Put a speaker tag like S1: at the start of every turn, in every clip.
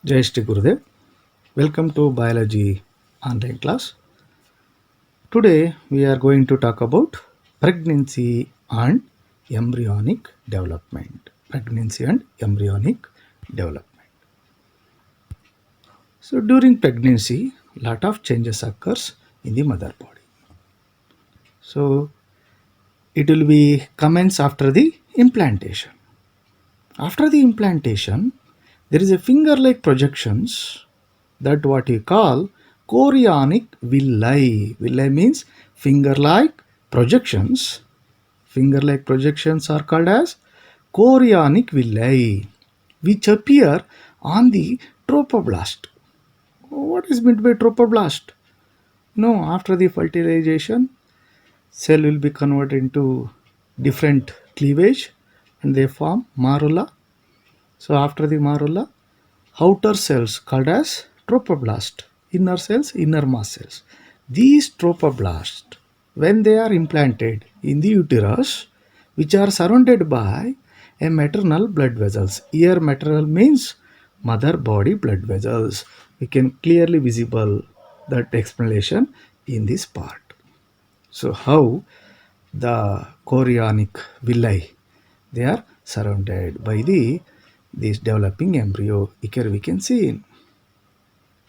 S1: Jai Shri Gurudev. Welcome to Biology online class. Today we are going to talk about pregnancy and embryonic development. Pregnancy and embryonic development. So during pregnancy, lot of changes occurs in the mother body. So it will be commence after the implantation. After the implantation, there is a finger-like projections that what you call chorionic villi. Villi means finger-like projections. Finger-like projections are called as chorionic villi, which appear on the trophoblast. What is meant by trophoblast? No, after the fertilization, cell will be converted into different cleavage and they form marula. So after the marula, outer cells called as trophoblast, inner cells, innermost cells. These trophoblasts, when they are implanted in the uterus, which are surrounded by a maternal blood vessels. Here maternal means mother body blood vessels. We can clearly visible that explanation in this part. So how the chorionic villi, they are surrounded by this developing embryo. Here we can see.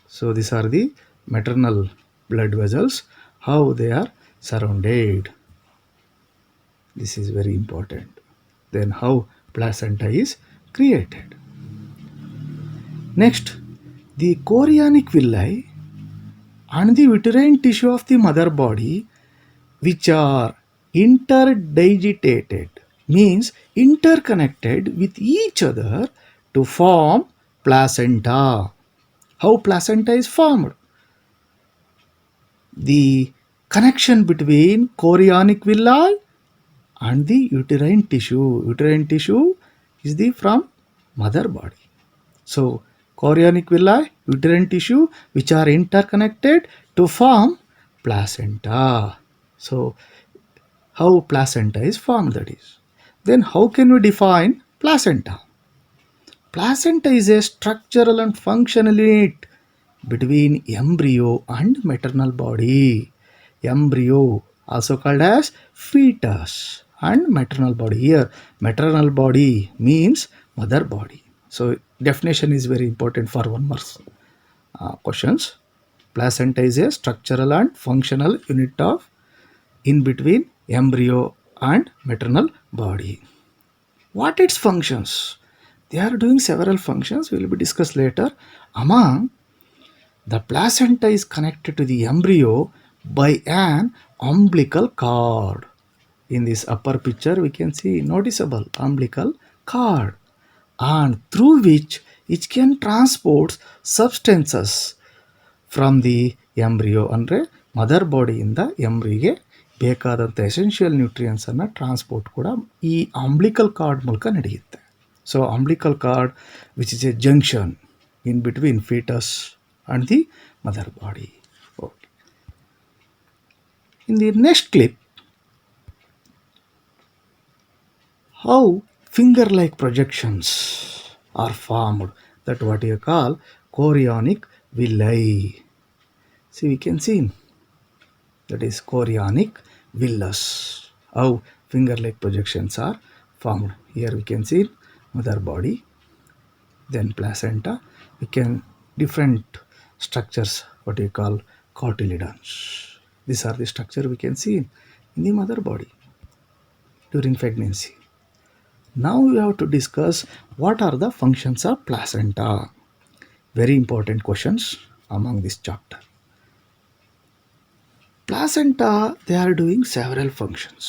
S1: So these are the maternal blood vessels, how they are surrounded. This is very important. Then how placenta is created. Next, the chorionic villi and the uterine tissue of the mother body, which are interdigitated, means interconnected with each other to form placenta. How placenta is formed? The connection between chorionic villi and the uterine tissue. Uterine tissue is the from mother body. So chorionic villi, uterine tissue, which are interconnected to form placenta. So how placenta is formed, that is. Then how can we define placenta? Placenta is a structural and functional unit between embryo and maternal body. Embryo, also called as fetus, and maternal body. Here, maternal body means mother body. So, definition is very important for 1 mark questions. Placenta is a structural and functional unit of in between embryo and maternal body. What its functions? They are doing several functions, will be discussed later. Among the placenta is connected to the embryo by an umbilical cord. In this upper picture, we can see noticeable umbilical cord, and through which it can transport substances from the embryo ಅಂದರೆ mother ಬಾಡಿಯಿಂದ ಎಂಬ್ರಿಗೆ ಬೇಕಾದಂಥ essential ನ್ಯೂಟ್ರಿಯನ್ಸನ್ನು transport ಕೂಡ ಈ umbilical card ಮೂಲಕ ನಡೆಯುತ್ತೆ. So umbilical card which is A junction in between foetus and the mother body. Okay. In the next clip, how finger-like projections are formed, that what you call chorionic villi. See, we can see that is chorionic villus. How finger-like projections are formed. Here we can see mother body, then placenta. We can different structures, what you call cotyledons. These are the structure we can see in the mother body during pregnancy. Now we have to discuss what are the functions of placenta. Very important questions among this chapter. Placenta, they are doing several functions.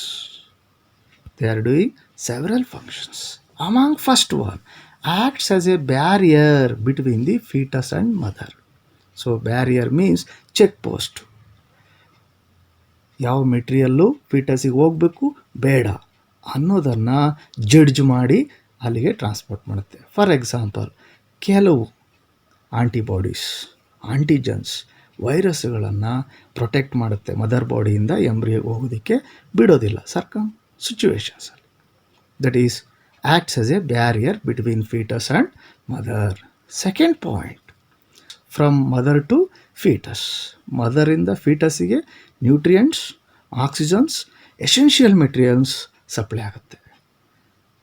S1: Among first one, acts as a barrier between the fetus and mother. So barrier means check post. ಯಾವ material ಫೀಟಸಿಗೆ ಹೋಗಬೇಕು ಬೇಡ ಅನ್ನೋದನ್ನು judge ಮಾಡಿ ಅಲ್ಲಿಗೆ transport ಮಾಡುತ್ತೆ. For example, ಕೆಲವು antibodies, antigens, ವೈರಸ್ಗಳನ್ನು ಪ್ರೊಟೆಕ್ಟ್ ಮಾಡುತ್ತೆ ಮದರ್ ಬಾಡಿಯಿಂದ ಎಂಬ್ರಿಯೋಗೆ ಹೋಗೋದಕ್ಕೆ ಬಿಡೋದಿಲ್ಲ ಸರ್ಕಮ್ ಸಿಚುವೇಶನ್ಸಲ್ಲಿ. That is acts as a barrier between foetus and mother. Second point, from mother to foetus. ಮದರಿಂದ ಫೀಟಸ್ಸಿಗೆ nutrients, oxygens, essential materials supply ಆಗುತ್ತೆ.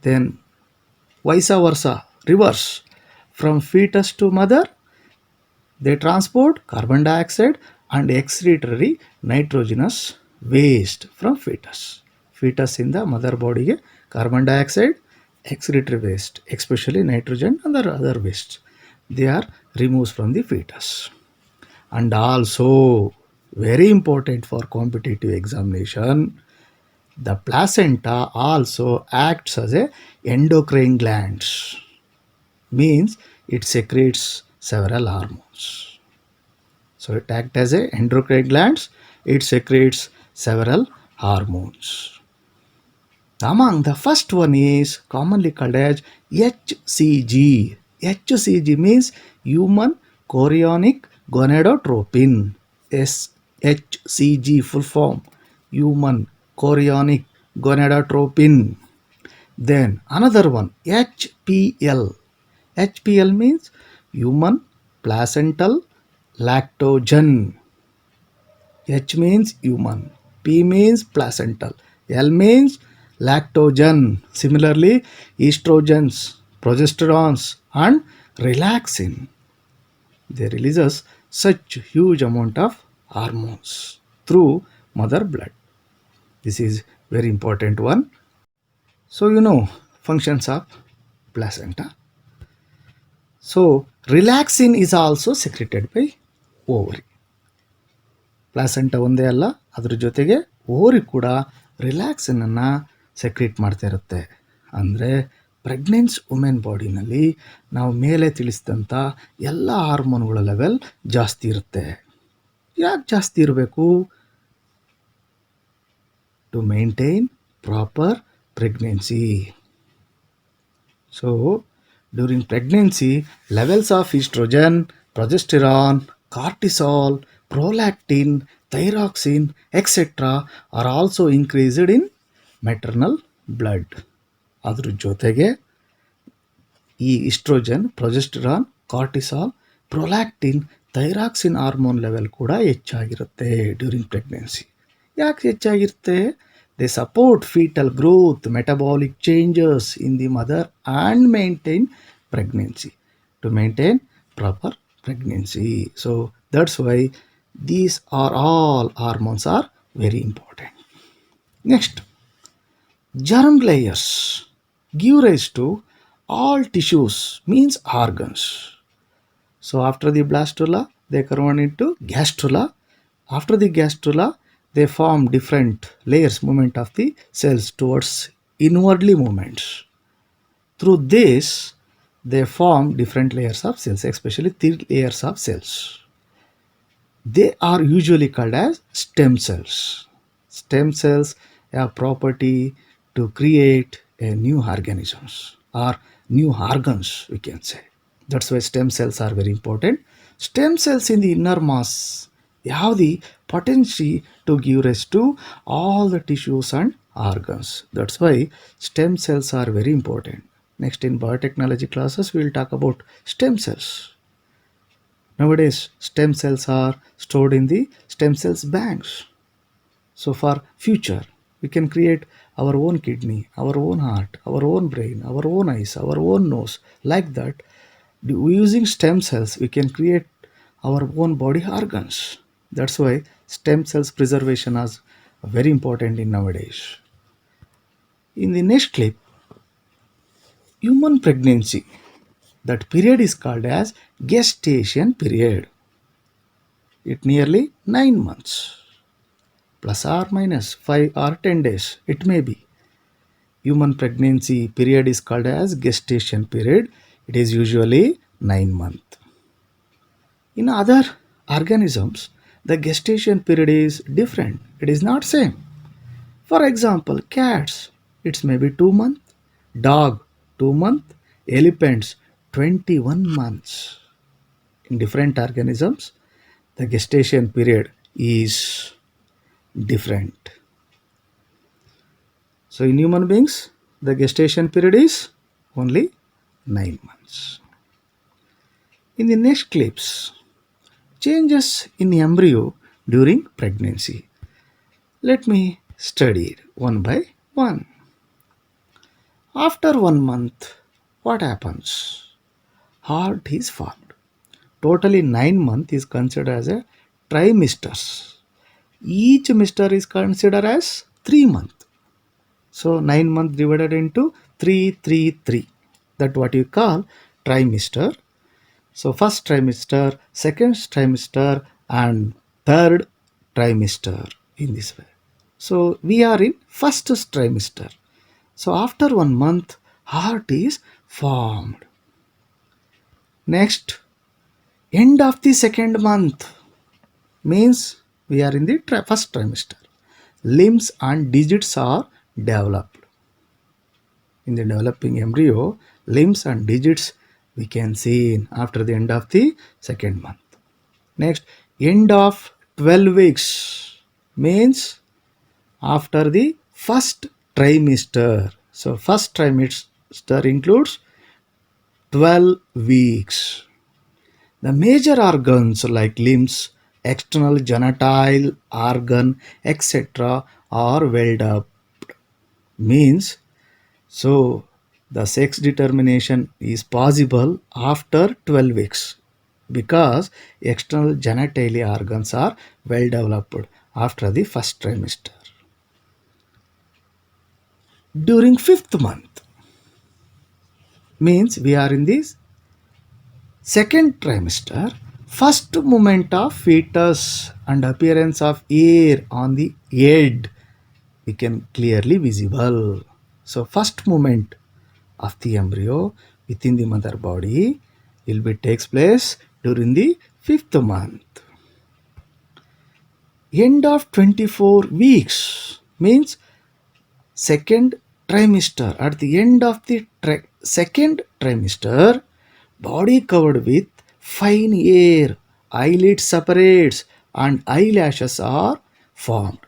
S1: Then vice versa, reverse, from foetus to mother they transport carbon dioxide and excretory nitrogenous waste from fetus. Fetus in the mother body carbon dioxide, excretory waste, especially nitrogen and other waste, they are removed from the fetus. And also very important for competitive examination, the placenta also acts as a endocrine glands, means it secretes several hormones. So it acts as a endocrine glands, it secretes several hormones. Among the first one is commonly called as HCG. HCG means human chorionic gonadotropin. HCG full form, human chorionic gonadotropin. Then another one, HPL. HPL means human placental lactogen. H means human, P means placental, L means lactogen. Similarly, estrogens, progesterones and relaxin, they releases such huge amount of hormones through mother blood. This is very important one. So functions of placenta. So relaxin is also secreted by ovary. Placenta ಒಂದೇ ಅಲ್ಲ, ಅದ್ರ ಜೊತೆಗೆ ಓರಿ ಕೂಡ ರಿಲ್ಯಾಕ್ಸಿನನ್ನು secrete ಮಾಡ್ತಾ ಇರುತ್ತೆ. ಅಂದರೆ pregnancy women ಬಾಡಿನಲ್ಲಿ ನಾವು ಮೇಲೆ ತಿಳಿಸಿದಂಥ ಎಲ್ಲ ಹಾರ್ಮೋನ್ಗಳ ಲೆವೆಲ್ ಜಾಸ್ತಿ ಇರುತ್ತೆ. ಯಾಕೆ ಜಾಸ್ತಿ ಇರಬೇಕು? To maintain proper pregnancy. So during pregnancy levels of oestrogen, progesterone, cortisol, prolactin, thyroxine, etc. are also increased in maternal blood. ಅದ್ರ ಜೊತೆಗೆ ಈ oestrogen, progesterone, cortisol, prolactin, thyroxine hormone level ಕೂಡ ಹೆಚ್ಚಾಗಿರುತ್ತೆ ಡ್ಯೂರಿಂಗ್ ಪ್ರೆಗ್ನೆನ್ಸಿ. ಯಾಕೆ ಹೆಚ್ಚಾಗಿರುತ್ತೆ? They support foetal growth, metabolic changes in the mother and maintain pregnancy, to maintain proper pregnancy. So that's why these are all hormones are very important. Next, germ layers give rise to all tissues, means organs. So after the blastula they convert into gastrula. After the gastrula they form different layers, movement of the cells towards inwardly movements. Through this they form different layers of cells, especially 3 layers of cells. They are usually called as stem cells. Stem cells have property to create a new organisms or new organs, we can say. That's why stem cells are very important. Stem cells in the inner mass have the potency to give rise to all the tissues and organs. That's why stem cells are very important. Next, in biotechnology classes, we will talk about stem cells. Nowadays, stem cells are stored in the stem cells banks. So for future, we can create our own kidney, our own heart, our own brain, our own eyes, our own nose. Like that, using stem cells, we can create our own body organs. That's why stem cells preservation is very important in nowadays. In the next clip, human pregnancy, that period is called as gestation period. It nearly 9 months, plus or minus 5 or 10 days it may be. Human pregnancy period is called as gestation period. It is usually 9 months. In other organisms, the gestation period is different. It is not same. For example, cats, it's maybe 2 months, dog 2 months, elephants 21 months. In different organisms, the gestation period is different. So in human beings, the gestation period is only 9 months. In the next clips, Changes in embryo during pregnancy. Let me study it one by one. After 1 month, what happens? Heart is formed. Totally 9 months is considered as a trimesters. Each mister is considered as 3 months. So 9 months divided into 333. That what you call trimester. So first trimester, second trimester, and third trimester in this way. So we are in first trimester. So after 1 month, heart is formed. Next, end of the second month means we are in the first trimester. Limbs and digits are developed. In the developing embryo, limbs and digits we can see after the end of the second month. Next, end of 12 weeks means after the first trimester. So, first trimester includes 12 weeks. The major organs like limbs, external genital organ, etc., are well developed. Means so the sex determination is possible after 12 weeks because external genitalia organs are well developed after the first trimester. During fifth month means we are in this second trimester, first movement of fetus and appearance of air on the head we can clearly visible. So first movement of the embryo within the mother body will be takes place during the fifth month. End of 24 weeks means second trimester. At the end of the second trimester, body covered with fine hair, eyelid separates, and eyelashes are formed.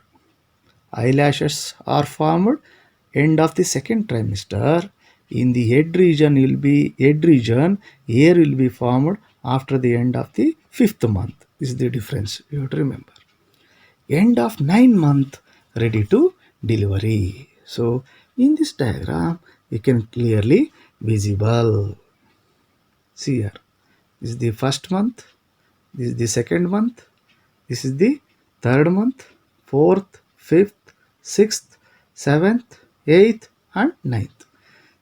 S1: Eyelashes are formed end of the second trimester. In the head region hair will be formed after the end of the fifth month. This is the difference you have to remember. End of 9 month ready to delivery. So in this diagram we can clearly visible. See here. This is the first month. This is the second month. This is the third month, fourth, fifth, sixth, seventh, eighth, and ninth.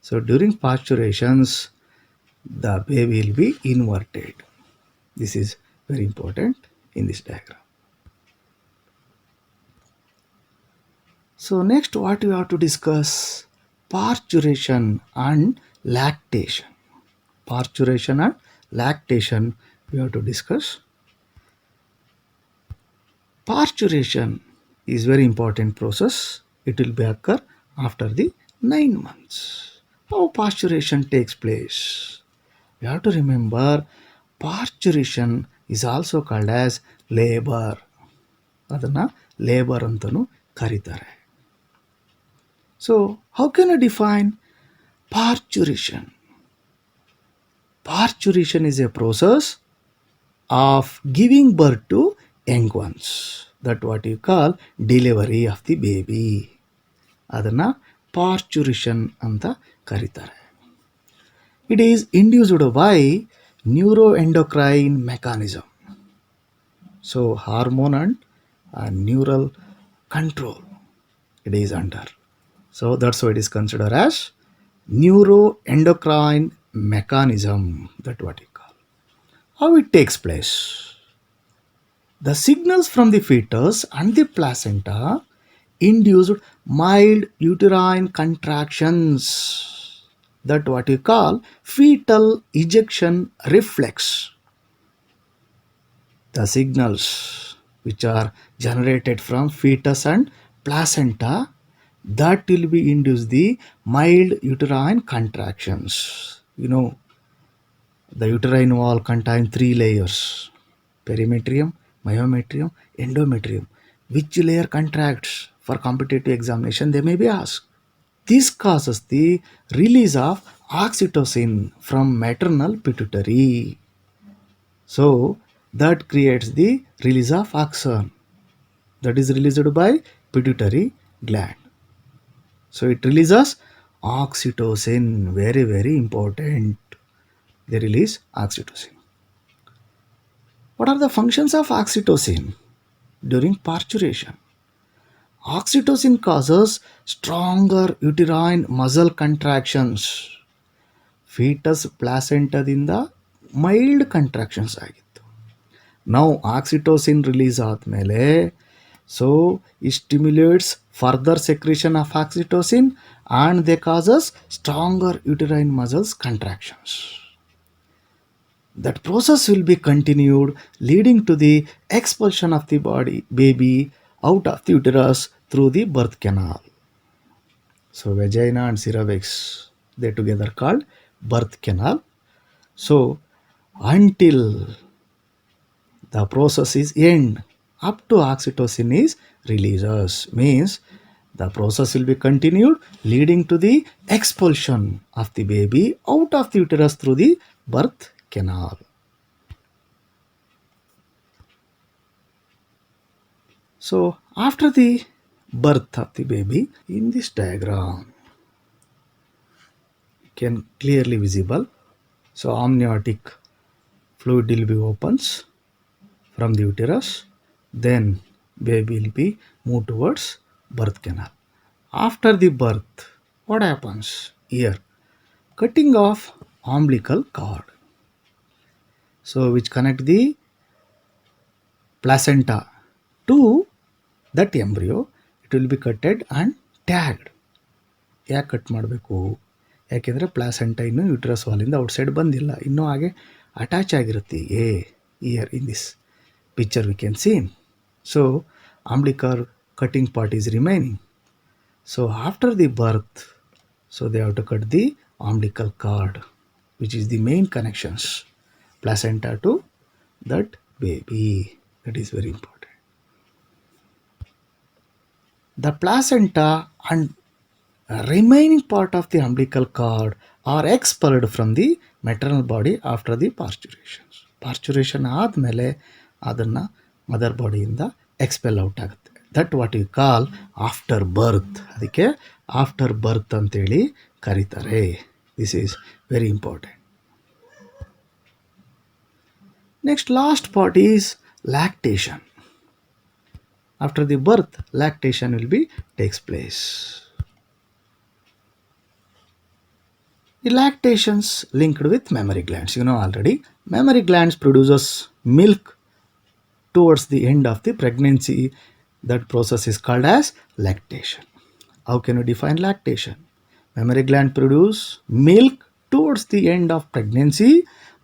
S1: So during parturizations, the baby will be inverted. This is very important in this diagram. So next what we have to discuss, parturition and lactation. Parturition and lactation we have to discuss. Parturition is very important process. It will be occur after the 9 months. How parturition takes place? You have to remember parturition is also called as labor. ಅದನ್ನು labour ಅಂತಲೂ ಕರೀತಾರೆ. So how can I define parturition? Parturition is a process of giving birth to young ones. That what you call delivery of the baby. ಅದನ್ನು parturition ಅಂತ ಕರೀತಾರೆ. It is induced by neuroendocrine mechanism. So hormone and neural control it is under. So that's why it is considered as neuroendocrine mechanism. That what you call. How it takes place? The signals from the fetus and the placenta induced mild uterine contractions. That what you call fetal ejection reflex. The signals which are generated from fetus and placenta that will be induced the mild uterine contractions. You know, the uterine wall contains 3 layers: perimetrium, myometrium, endometrium. Which layer contracts? For competitive examination they may be asked. This causes the release of oxytocin from maternal pituitary. So that creates the release of auxin, that is released by pituitary gland. So it releases oxytocin, very very important. They release oxytocin. What are the functions of oxytocin during parturition? Oxytocin causes stronger uterine muscle contractions. Foetus ಪ್ಲಾಸೆಂಟದಿಂದ mild contractions ಆಗಿತ್ತು. ನಾವು oxytocin release ಆದಮೇಲೆ so ಈ stimulates further secretion of oxytocin and they causes stronger uterine muscles contractions. That process will be continued, leading to the expulsion of the baby out of the uterus through the birth canal. So vagina and cervix, they together called birth canal. So until the process is end, up to oxytocin is releases, means the process will be continued, leading to the expulsion of the baby out of the uterus through the birth canal. So after the birth of the baby, in this diagram can clearly visible. So amniotic fluid will be opens from the uterus, then baby will be moved towards birth canal. After the birth, what happens here? Cutting of umbilical cord, so which connect the placenta to that embryo, it will be cutted and tagged. ಯಾಕೆ cut ಮಾಡಬೇಕು? ಯಾಕೆಂದರೆ placenta ಇನ್ನೂ uterus ವಾಲಿಂದ outside ಬಂದಿಲ್ಲ, ಇನ್ನೂ ಹಾಗೆ attach ಆಗಿರುತ್ತೆ. Year in this picture we can see. So umbilical cutting part is remaining. So after the birth, so they have to cut the umbilical cord, which is the main connections, placenta to that baby. That is very important. The placenta and remaining part of the umbilical cord are expelled from the maternal body after the parturition. Parturition ಆದಮೇಲೆ ಅದನ್ನು mother ಬಾಡಿಯಿಂದ expel out ಆಗುತ್ತೆ. That what you call after birth. ಅದಕ್ಕೆ after birth ಅಂತೇಳಿ ಕರೀತಾರೆ. This is very important. Next last part is lactation. After the birth, lactation will be takes place. The lactations linked with mammary glands. You know already, mammary glands produces milk towards the end of the pregnancy. That process is called as lactation. How can you define lactation? Mammary gland produce milk towards the end of pregnancy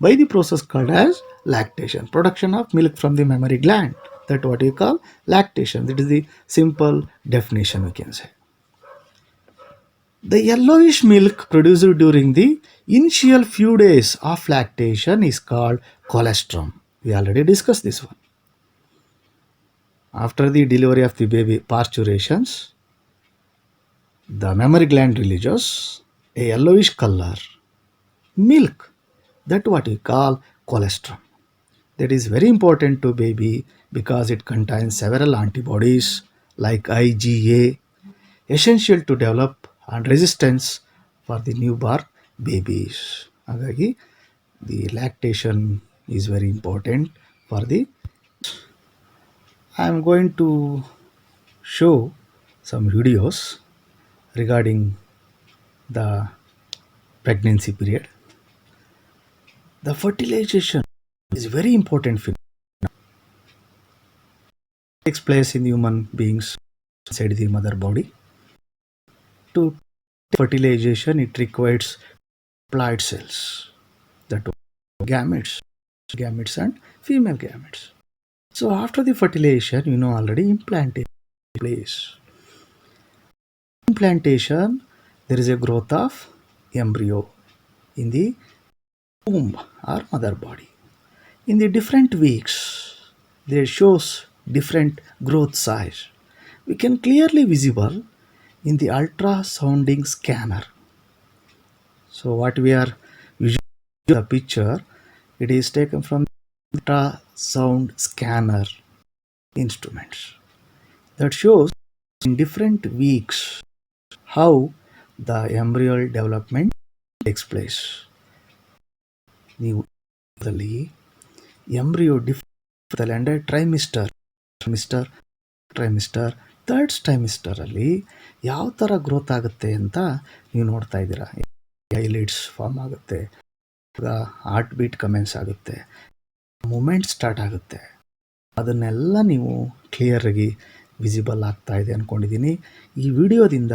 S1: by the process called as lactation. Production of milk from the mammary gland. That what you call lactation. That is the simple definition we can say. The yellowish milk produced during the initial few days of lactation is called colostrum. We already discussed this one. After the delivery of the baby, parturitions, the mammary gland releases a yellowish color milk. That what we call colostrum. That is very important to baby because it contains several antibodies like IgA, essential to develop and resistance for the newborn babies. ಹಾಗಾಗಿ the lactation is very important for the. I am going to show some videos regarding the pregnancy period. The fertilization is very important phenomenon. It takes place in human beings inside the mother body. To fertilization, it requires plied cells, that gametes and female gametes. So after the fertilization, you know already implantation takes place. Implantation, there is a growth of embryo in the womb or mother body. In the different weeks, there shows different growth size. We can clearly visible in the ultrasounding scanner. So what we are usually the picture, it is taken from the sound scanner instruments that shows in different weeks how the embryal development takes place. ನೀವು ಇದರಲ್ಲಿ embryo ಅಂದರೆ trimester third ಟ್ರೈಮಿಸ್ಟರಲ್ಲಿ ಯಾವ ಥರ growth ಆಗುತ್ತೆ ಅಂತ ನೀವು ನೋಡ್ತಾ ಇದ್ದೀರಾ. ಐಲಿಡ್ಸ್ ಫಾರ್ಮ್ ಆಗುತ್ತೆ, ಹಾರ್ಟ್ ಬೀಟ್ ಕಮೆನ್ಸ್ ಆಗುತ್ತೆ, ಮೂಮೆಂಟ್ ಸ್ಟಾರ್ಟ್ ಆಗುತ್ತೆ. ಅದನ್ನೆಲ್ಲ ನೀವು ಕ್ಲಿಯರಾಗಿ ವಿಸಿಬಲ್ ಆಗ್ತಾ ಇದೆ ಅಂದ್ಕೊಂಡಿದ್ದೀನಿ. ಈ ವಿಡಿಯೋದಿಂದ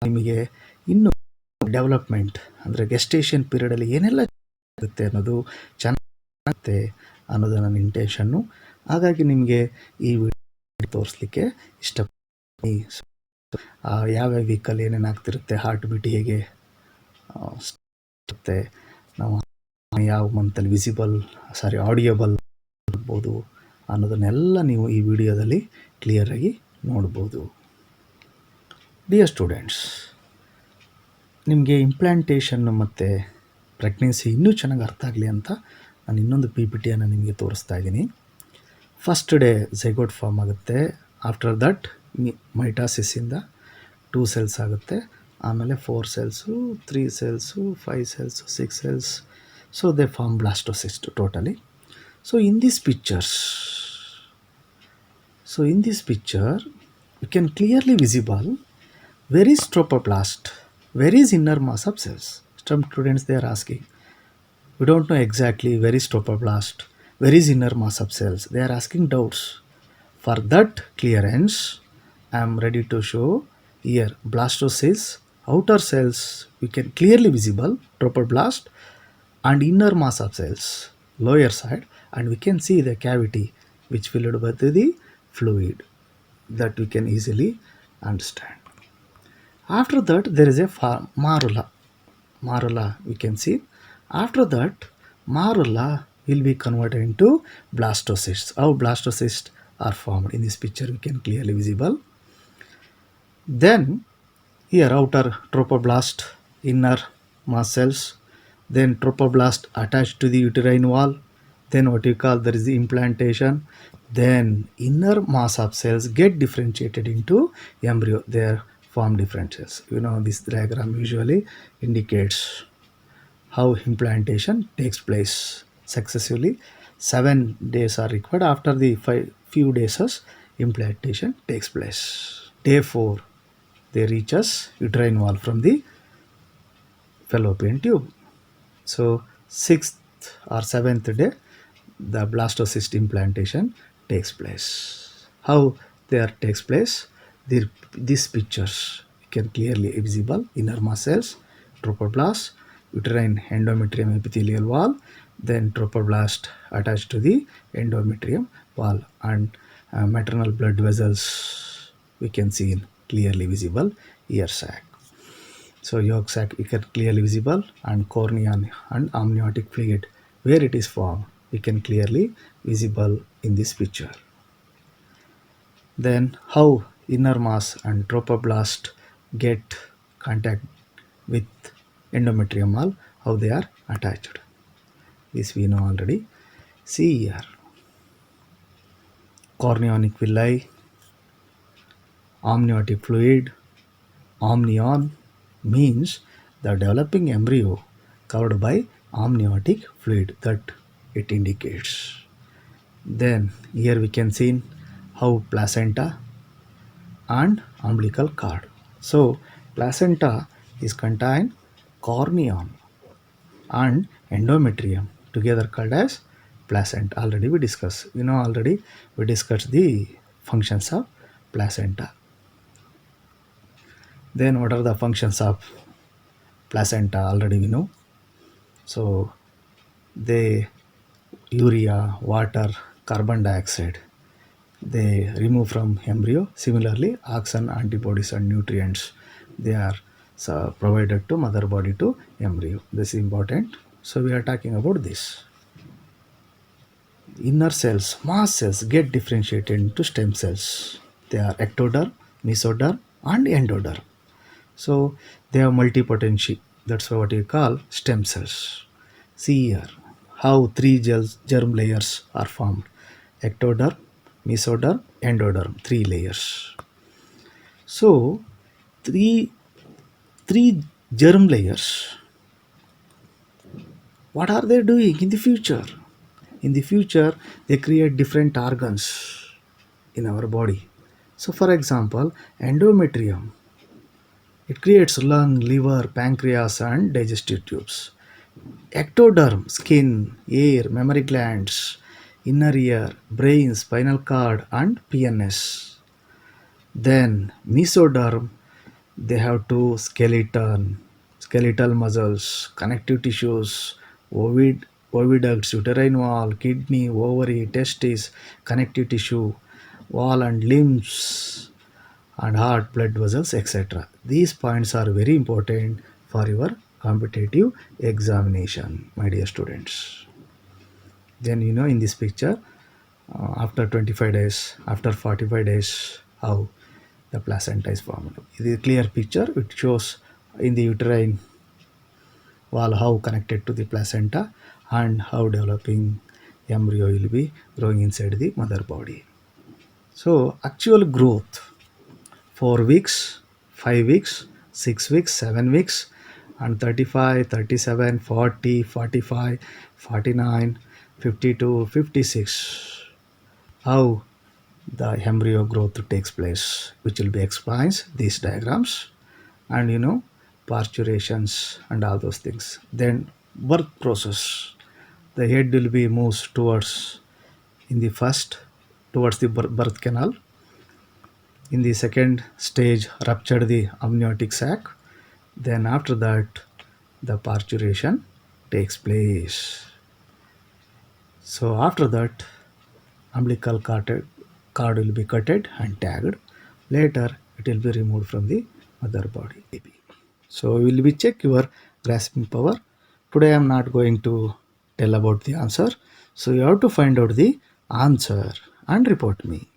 S1: ನಿಮಗೆ ಇನ್ನೂ ಡೆವಲಪ್ಮೆಂಟ್ ಅಂದರೆ ಗೆಸ್ಟೇಷನ್ ಪೀರಿಯಡಲ್ಲಿ ಏನೆಲ್ಲ ಆಗುತ್ತೆ ಅನ್ನೋದು ಚೆನ್ನಾಗುತ್ತೆ ಅನ್ನೋದು ನನ್ನ ಇಂಟೆನ್ಷನ್ನು. ಹಾಗಾಗಿ ನಿಮಗೆ ಈ ವಿಡಿಯೋ ತೋರಿಸ್ಲಿಕ್ಕೆ ಇಷ್ಟಪಡ್ತೀನಿ. ಯಾವ್ಯಾವ ವೀಕಲ್ಲಿ ಏನೇನಾಗ್ತಿರುತ್ತೆ, ಹಾರ್ಟ್ ಬೀಟ್ ಹೇಗೆ ಇರುತ್ತೆ, ನಾವು ಯಾವ ಮಂತಲ್ಲಿ ಆಡಿಯಬಲ್ ಇರ್ಬೋದು ಅನ್ನೋದನ್ನೆಲ್ಲ ನೀವು ಈ ವಿಡಿಯೋದಲ್ಲಿ ಕ್ಲಿಯರಾಗಿ ನೋಡ್ಬೋದು. ಡಿಯರ್ ಸ್ಟೂಡೆಂಟ್ಸ್, ನಿಮಗೆ ಇಂಪ್ಲಾಂಟೇಷನ್ನು ಮತ್ತು ಪ್ರೆಗ್ನೆನ್ಸಿ ಇನ್ನೂ ಚೆನ್ನಾಗಿ ಅರ್ಥ ಆಗಲಿ ಅಂತ ನಾನು ಇನ್ನೊಂದು PPT ನಿಮಗೆ ತೋರಿಸ್ತಾ ಇದ್ದೀನಿ. ಫಸ್ಟ್ ಡೇ ಝೈಗೋಟ್ ಫಾರ್ಮ್ ಆಗುತ್ತೆ. ಆಫ್ಟರ್ ದಟ್ ಮೈಟಾಸಿಸಿಂದ 2 cells ಆಗುತ್ತೆ, ಆಮೇಲೆ 4 cells, 3 cells, 5 cells, 6 cells. So they form blastocyst totally. So in these picture you can clearly visible where is trophoblast, where is inner mass of cells. Some students they are asking, we don't know exactly where is trophoblast, where is inner mass of cells. They are asking doubts. For that clearance, I am ready to show here blastocyst, outer cells we can clearly visible trophoblast, and inner mass of cells lower side, and we can see the cavity which filled with the fluid that we can easily understand. After that there is a marula we can see. After that marula will be converted into blastocysts. How blastocysts are formed in this picture we can clearly visible. Then here outer trophoblast, inner mass cells, then trophoblast attached to the uterine wall, then what you call there is the implantation, then inner mass of cells get differentiated into embryo. They form different cells. You know, this diagram usually indicates how implantation takes place successively. 7 days are required. After the few days implantation takes place. Day 4 they reach us uterine wall from the fallopian tube. So 6th or 7th day the blastocyst implantation takes place. How there takes place? These pictures you can clearly visible inner mass cells, trophoblast, uterine endometrium epithelial wall, then trophoblast attached to the endometrium wall, and maternal blood vessels we can see clearly visible ear sac. So yolk sac we can clearly visible, and cornea and amniotic fluid where it is formed we can clearly visible in this picture. Then how inner mass and trophoblast get contact with endometrium wall, how they are attached, this we know already. See here, chorionic villi, amniotic fluid, amnion means the developing embryo covered by amniotic fluid, that it indicates. Then here we can see how placenta and umbilical cord. So placenta is contain corneon and endometrium together called as placenta. Already we discussed, already we discussed the functions of placenta. Then what are the functions of placenta? Already we know. So they urea, water, carbon dioxide they remove from embryo. Similarly oxygen, antibodies and nutrients they are provided to mother body to embryo. This is important. So we are talking about this. Inner cells, mass cells get differentiated into stem cells. They are ectoderm, mesoderm and endoderm. So they have multipotency. That's what you call stem cells. See here how three germ layers are formed: ectoderm, mesoderm, endoderm, three layers. So, three three germ layers, what are they doing in the future? In the future, they create different organs in our body. So, for example, endometrium, it creates lung, liver, pancreas, and digestive tubes. Ectoderm, skin, ear, mammary glands, inner ear, brain, spinal cord, and PNS. Then mesoderm, they have two skeletal muscles, connective tissues, oviducts, uterine wall, kidney, ovary, testes, connective tissue, wall and limbs, and heart, blood vessels, etc. These points are very important for your competitive examination, my dear students. Then in this picture, after 25 days, after 45 days, how the placenta is formed. It is a clear picture. It shows in the uterine wall how connected to the placenta and how developing embryo will be growing inside the mother body. So actual growth, 4 weeks, 5 weeks, 6 weeks, 7 weeks, and 35, 37, 40, 45, 49, 52, 56. How the embryo growth takes place, which will be explains these diagrams, and parturations and all those things. Then birth process, the head will be moves towards in the first towards the birth canal. In the second stage, rupture the amniotic sac. Then after that, the parturition takes place. So after that, cord will be cutted and tagged. Later, it will be removed from the mother body. So we will be check your grasping power. Today I am not going to tell about the answer. So you have to find out the answer and report me.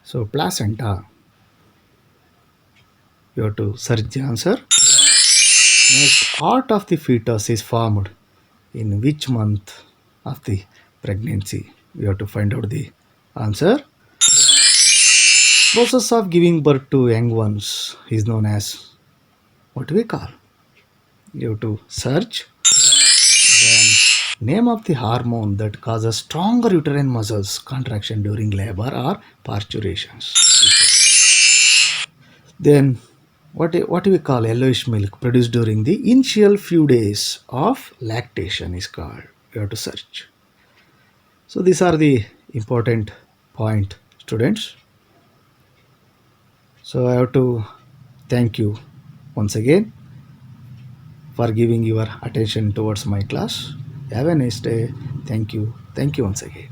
S1: So placenta, you have to search the answer. Next, part of the fetus is formed in which month of the pregnancy? You have to find out the answer. Process of giving birth to young ones is known as what we call. You have to search. Then name of the hormone that causes stronger uterine muscles contraction during labor or parturitions. Then what we call yellowish milk produced during the initial few days of lactation is called. You have to search. So these are the important point, students. So I have to thank you once again for giving your attention towards my class. Have a nice day. Thank you. Thank you once again.